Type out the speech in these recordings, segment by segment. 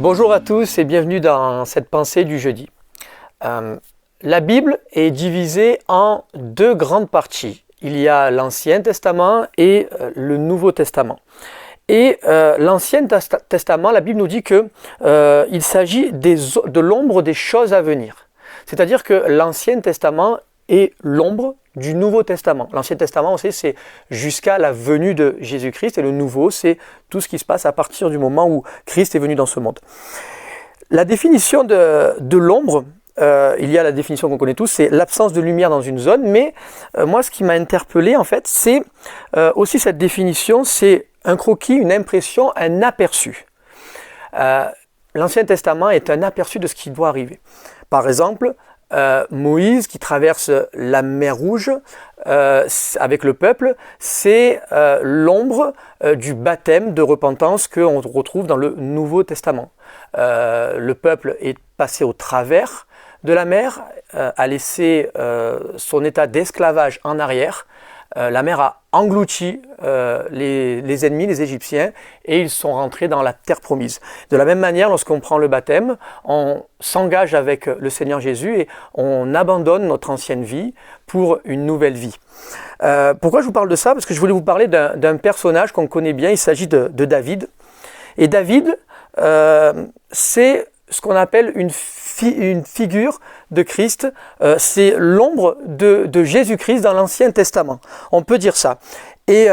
Bonjour à tous et bienvenue dans cette pensée du jeudi. La Bible est divisée en deux grandes parties. Il y a l'Ancien Testament et le Nouveau Testament. Et l'Ancien Testament, la Bible nous dit qu'il s'agit de l'ombre des choses à venir. C'est-à-dire que l'Ancien Testament est l'ombre du Nouveau Testament. L'Ancien Testament, on sait, c'est jusqu'à la venue de Jésus-Christ, et le Nouveau, c'est tout ce qui se passe à partir du moment où Christ est venu dans ce monde. La définition de l'ombre, il y a la définition qu'on connaît tous, c'est l'absence de lumière dans une zone, mais moi, ce qui m'a interpellé, en fait, c'est aussi cette définition, c'est un croquis, une impression, un aperçu. L'Ancien Testament est un aperçu de ce qui doit arriver. Par exemple, Moïse qui traverse la mer Rouge avec le peuple, c'est l'ombre du baptême de repentance qu'on retrouve dans le Nouveau Testament. Le peuple est passé au travers de la mer, a laissé son état d'esclavage en arrière. La mer a englouti les ennemis, les Égyptiens, et ils sont rentrés dans la terre promise. De la même manière, lorsqu'on prend le baptême, on s'engage avec le Seigneur Jésus et on abandonne notre ancienne vie pour une nouvelle vie. Pourquoi je vous parle de ça? Parce que je voulais vous parler d'un personnage qu'on connaît bien, il s'agit de David. Et David, c'est ce qu'on appelle une figure de Christ, c'est l'ombre de Jésus-Christ dans l'Ancien Testament. On peut dire ça. Et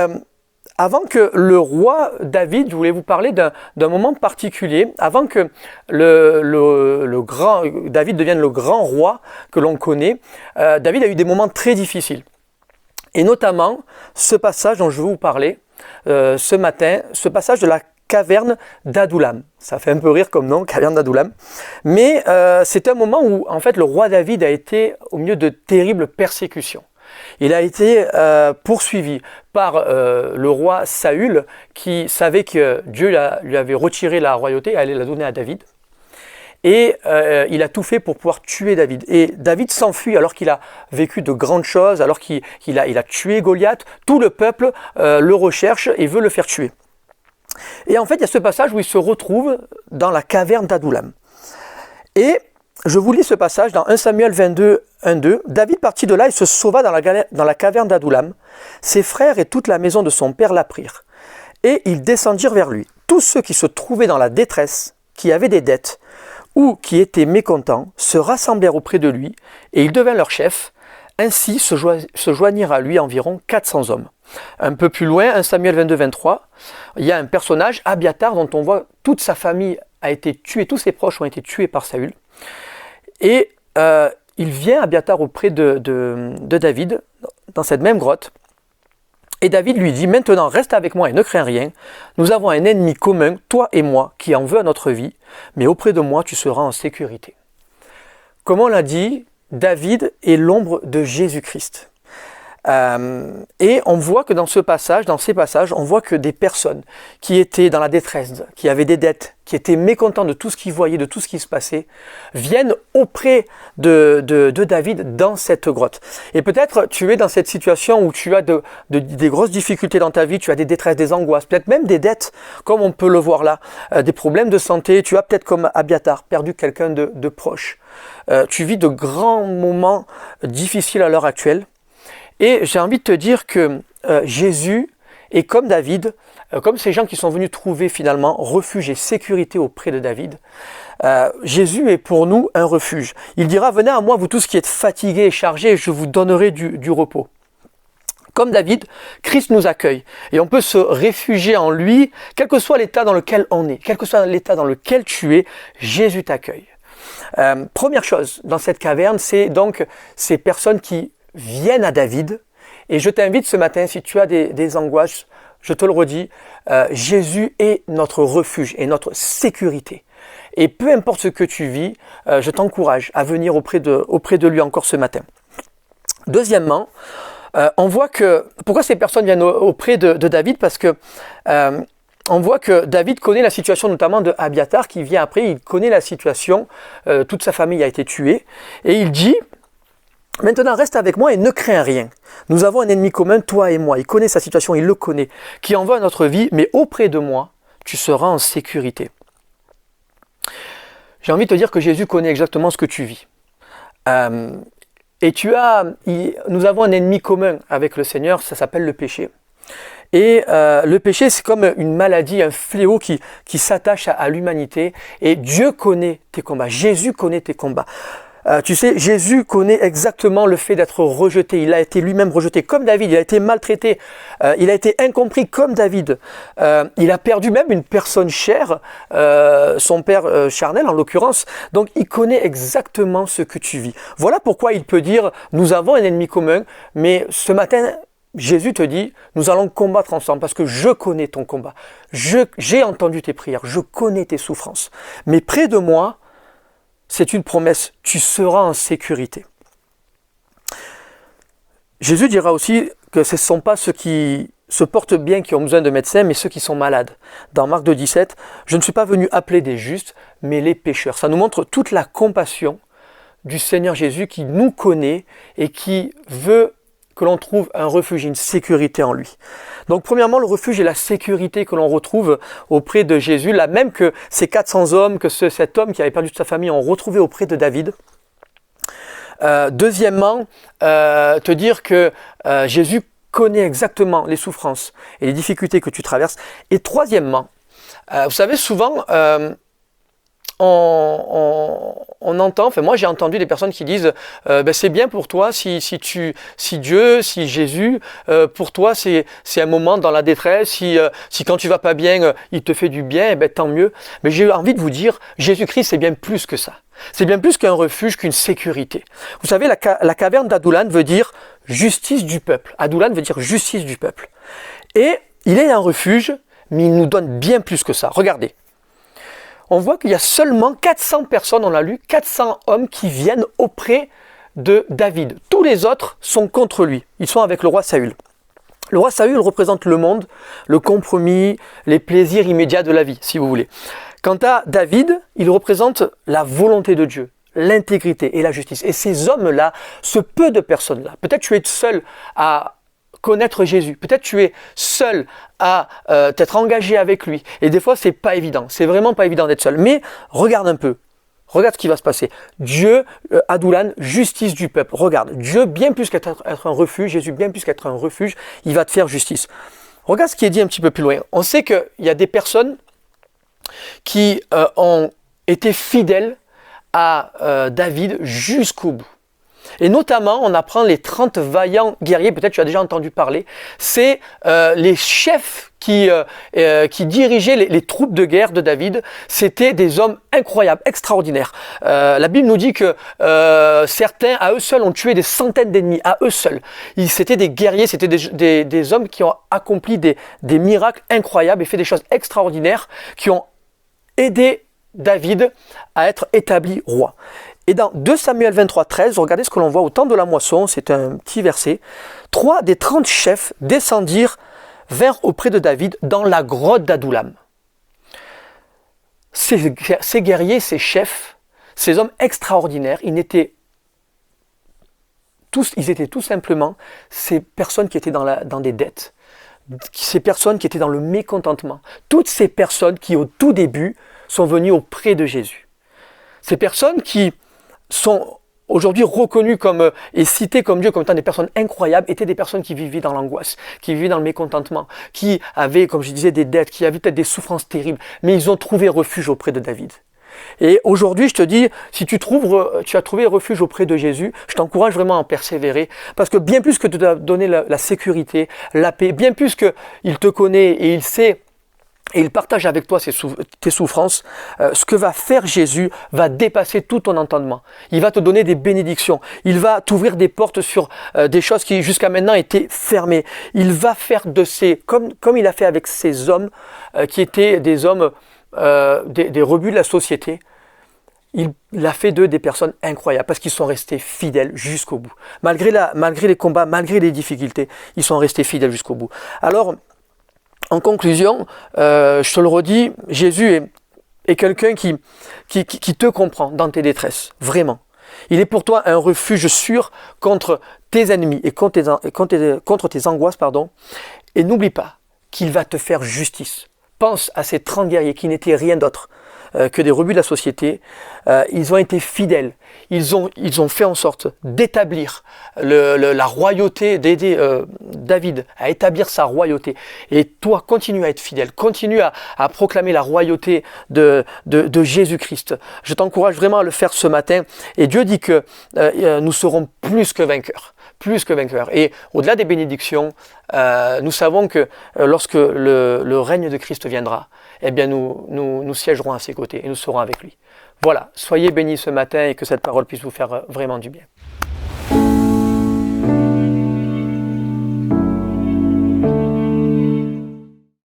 avant que le roi David, je voulais vous parler d'un moment particulier, avant que David devienne le grand roi que l'on connaît, David a eu des moments très difficiles. Et notamment, ce passage dont je vais vous parler ce matin, ce passage de la caverne d'Adullam. Ça fait un peu rire comme nom, caverne d'Adullam. Mais c'est un moment où, en fait, le roi David a été au milieu de terribles persécutions. Il a été poursuivi par le roi Saül, qui savait que Dieu lui avait retiré la royauté et allait la donner à David. Et il a tout fait pour pouvoir tuer David. Et David s'enfuit alors qu'il a vécu de grandes choses, alors qu'il a tué Goliath. Tout le peuple le recherche et veut le faire tuer. Et en fait, il y a ce passage où il se retrouve dans la caverne d'Adullam. Et je vous lis ce passage dans 1 Samuel 22, 1-2. David partit de là et se sauva dans la caverne d'Adullam. Ses frères et toute la maison de son père l'apprirent. Et ils descendirent vers lui. Tous ceux qui se trouvaient dans la détresse, qui avaient des dettes, ou qui étaient mécontents, se rassemblèrent auprès de lui, et il devint leur chef. Ainsi se joignirent à lui environ 400 hommes. Un peu plus loin, 1 Samuel 22, 23, il y a un personnage, Abiathar, dont on voit toute sa famille a été tuée, tous ses proches ont été tués par Saül. Et il vient, Abiathar, auprès de David, dans cette même grotte. Et David lui dit, maintenant reste avec moi et ne crains rien. Nous avons un ennemi commun, toi et moi, qui en veut à notre vie, mais auprès de moi tu seras en sécurité. Comme on l'a dit, David est l'ombre de Jésus-Christ. Et on voit que dans ces passages, on voit que des personnes qui étaient dans la détresse, qui avaient des dettes, qui étaient mécontents de tout ce qu'ils voyaient, de tout ce qui se passait, viennent auprès de David dans cette grotte. Et peut-être tu es dans cette situation où tu as des grosses difficultés dans ta vie, tu as des détresses, des angoisses, peut-être même des dettes, comme on peut le voir là, des problèmes de santé, tu as peut-être comme Abiathar perdu quelqu'un de proche. Tu vis de grands moments difficiles à l'heure actuelle. Et j'ai envie de te dire que Jésus est comme David, comme ces gens qui sont venus trouver finalement refuge et sécurité auprès de David. Jésus est pour nous un refuge. Il dira, venez à moi vous tous qui êtes fatigués et chargés, et je vous donnerai du repos. Comme David, Christ nous accueille et on peut se réfugier en lui, quel que soit l'état dans lequel on est, quel que soit l'état dans lequel tu es, Jésus t'accueille. Première chose dans cette caverne, c'est donc ces personnes qui viennent à David, et je t'invite ce matin, si tu as des angoisses, je te le redis, Jésus est notre refuge et notre sécurité. Et peu importe ce que tu vis, je t'encourage à venir auprès de lui encore ce matin. Deuxièmement, on voit que, pourquoi ces personnes viennent auprès de David? Parce que on voit que David connaît la situation notamment de Abiathar qui vient après, il connaît la situation, toute sa famille a été tuée, et il dit, maintenant reste avec moi et ne crains rien. Nous avons un ennemi commun, toi et moi. Il connaît sa situation, il le connaît, qui en veut à notre vie, mais auprès de moi, tu seras en sécurité. J'ai envie de te dire que Jésus connaît exactement ce que tu vis. Et nous avons un ennemi commun avec le Seigneur, ça s'appelle le péché. Et le péché, c'est comme une maladie, un fléau qui s'attache à l'humanité. Et Dieu connaît tes combats, Jésus connaît tes combats. Tu sais, Jésus connaît exactement le fait d'être rejeté. Il a été lui-même rejeté comme David, il a été maltraité, il a été incompris comme David. Il a perdu même une personne chère, son père charnel en l'occurrence. Donc il connaît exactement ce que tu vis. Voilà pourquoi il peut dire, nous avons un ennemi commun, mais ce matin, Jésus te dit, nous allons combattre ensemble parce que je connais ton combat. J'ai entendu tes prières, je connais tes souffrances. Mais près de moi, c'est une promesse, tu seras en sécurité. Jésus dira aussi que ce ne sont pas ceux qui se portent bien qui ont besoin de médecins, mais ceux qui sont malades. Dans Marc 2,17, je ne suis pas venu appeler des justes, mais les pécheurs. Ça nous montre toute la compassion du Seigneur Jésus qui nous connaît et qui veut que l'on trouve un refuge, une sécurité en lui. Donc premièrement, le refuge est la sécurité que l'on retrouve auprès de Jésus, la même que ces 400 hommes, que cet homme qui avait perdu toute sa famille ont retrouvé auprès de David. Deuxièmement, te dire que Jésus connaît exactement les souffrances et les difficultés que tu traverses. Et troisièmement, vous savez, souvent, on entend, enfin moi j'ai entendu des personnes qui disent c'est bien pour toi si Dieu, si Jésus, pour toi c'est un moment dans la détresse, si quand tu vas pas bien, il te fait du bien, tant mieux. Mais j'ai envie de vous dire, Jésus-Christ c'est bien plus que ça. C'est bien plus qu'un refuge, qu'une sécurité. Vous savez, la caverne d'Adullam veut dire justice du peuple. Adullam veut dire justice du peuple. Et il est un refuge, mais il nous donne bien plus que ça. Regardez. On voit qu'il y a seulement 400 personnes, on l'a lu, 400 hommes qui viennent auprès de David. Tous les autres sont contre lui. Ils sont avec le roi Saül. Le roi Saül représente le monde, le compromis, les plaisirs immédiats de la vie, si vous voulez. Quant à David, il représente la volonté de Dieu, l'intégrité et la justice. Et ces hommes-là, ce peu de personnes-là, peut-être tu es seul à connaître Jésus, peut-être tu es seul à t'être engagé avec lui. Et des fois, c'est pas évident, c'est vraiment pas évident d'être seul. Mais regarde un peu, regarde ce qui va se passer. Dieu, Adullam, justice du peuple. Regarde, Dieu, bien plus qu'être un refuge, Jésus, bien plus qu'être un refuge, il va te faire justice. Regarde ce qui est dit un petit peu plus loin. On sait qu'il y a des personnes qui ont été fidèles à David jusqu'au bout. Et notamment, on apprend les 30 vaillants guerriers, peut-être tu as déjà entendu parler, c'est les chefs qui dirigeaient les troupes de guerre de David. C'était des hommes incroyables, extraordinaires. La Bible nous dit que certains, à eux seuls, ont tué des centaines d'ennemis, à eux seuls. C'était des guerriers, c'était des hommes qui ont accompli des miracles incroyables et fait des choses extraordinaires, qui ont aidé David à être établi roi. Et dans 2 Samuel 23, 13, regardez ce que l'on voit au temps de la moisson, c'est un petit verset. 3 des 30 chefs descendirent, vinrent auprès de David dans la grotte d'Adullam. Ces guerriers, ces chefs, ces hommes extraordinaires, ils étaient tout simplement ces personnes qui étaient dans des dettes, ces personnes qui étaient dans le mécontentement. Toutes ces personnes qui, au tout début, sont venues auprès de Jésus. Ces personnes qui sont aujourd'hui reconnues comme et citées comme Dieu comme étant des personnes incroyables, étaient des personnes qui vivaient dans l'angoisse, qui vivaient dans le mécontentement, qui avaient, comme je disais, des dettes, qui avaient peut-être des souffrances terribles, mais ils ont trouvé refuge auprès de David. Et aujourd'hui, je te dis, si tu as trouvé refuge auprès de Jésus, je t'encourage vraiment à en persévérer, parce que bien plus que de te donner la sécurité, la paix, bien plus qu'il te connaît et il sait, et il partage avec toi tes souffrances, ce que va faire Jésus va dépasser tout ton entendement. Il va te donner des bénédictions. Il va t'ouvrir des portes sur des choses qui jusqu'à maintenant étaient fermées. Il va faire de comme il a fait avec ces hommes qui étaient des hommes, des rebuts de la société. Il a fait d'eux des personnes incroyables parce qu'ils sont restés fidèles jusqu'au bout. Malgré les combats, malgré les difficultés, ils sont restés fidèles jusqu'au bout. Alors, en conclusion, je te le redis, Jésus est quelqu'un qui te comprend dans tes détresses, vraiment. Il est pour toi un refuge sûr contre tes ennemis et contre tes angoisses, Et n'oublie pas qu'il va te faire justice. Pense à ces 30 guerriers qui n'étaient rien d'autre que des rebuts de la société, ils ont été fidèles. Ils ont fait en sorte d'établir la royauté, d'aider David à établir sa royauté. Et toi, continue à être fidèle, continue à proclamer la royauté de Jésus-Christ. Je t'encourage vraiment à le faire ce matin. Et Dieu dit que nous serons plus que vainqueurs. Plus que vainqueurs. Et au-delà des bénédictions, nous savons que lorsque le règne de Christ viendra, eh bien nous siégerons à ses côtés et nous serons avec lui. Voilà, soyez bénis ce matin et que cette parole puisse vous faire vraiment du bien.